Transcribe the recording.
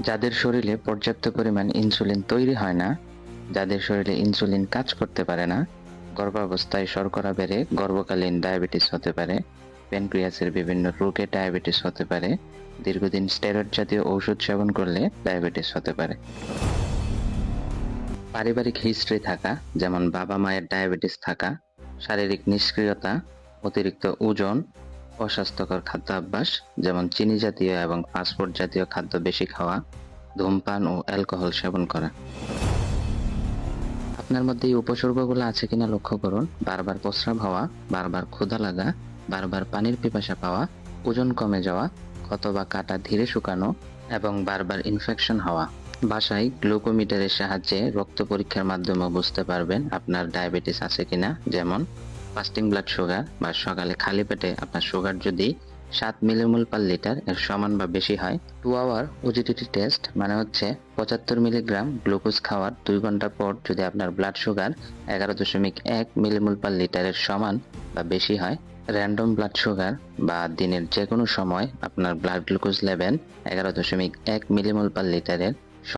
যাদের শরীরে পর্যাপ্ত পরিমাণ ইনসুলিন তৈরি হয় না, যাদের শরীরে ইনসুলিন কাজ করতে পারে না, গর্ভাবস্থায় শর্করা বেড়ে গর্ভকালীন ডায়াবেটিস হতে পারে, প্যানক্রিয়াসের বিভিন্ন রোগে ডায়াবেটিস হতে পারে, দীর্ঘদিন স্টেরয়েড জাতীয় ঔষধ সেবন করলে ডায়াবেটিস হতে পারে। পারিবারিক হিস্ট্রি থাকা, যেমন বাবা-মায়ের ডায়াবেটিস থাকা, শারীরিক নিষ্ক্রিয়তা, অতিরিক্ত ওজন, অস্বাস্থ্যকর খাদ্যাভ্যাস যেমন চিনি জাতীয় এবং ফাস্টফুড জাতীয় খাদ্য বেশি খাওয়া, ধূমপান ও অ্যালকোহল সেবন করা। আপনার মধ্যে এই উপসর্গগুলো আছে কিনা লক্ষ্য করুন। বারবার প্রস্রাব হওয়া, বারবার ক্ষুধা লাগা, বারবার পানির পিপাসা পাওয়া, ওজন কমে যাওয়া, ক্ষত বা কাটা ধীরে শুকানো এবং বারবার ইনফেকশন হওয়া। বাসায় গ্লুকোমিটারের সাহায্যে রক্ত পরীক্ষার মাধ্যমে বুঝতে পারবেন আপনার ডায়াবেটিস আছে কিনা। যেমন ফাস্টিং ব্লাড সুগার বা সকালে খালি পেটে আপনার সুগার যদি 7 মিলিমোল পার লিটার এর সমান বা বেশি হয়। 2 আওয়ার ওজিডিটি টেস্ট মানে হচ্ছে 75 মিলিগ্রাম গ্লুকোজ খাওয়ার 2 ঘন্টা পর যদি আপনার ব্লাড সুগার 11.1 মিলিমোল পার লিটারের সমান বা বেশি হয়। র্যান্ডম ব্লাড সুগার বা দিনের যে কোনো সময় আপনার ব্লাড গ্লুকোজ লেভেল 11.1 মিলিমোল পার লিটারের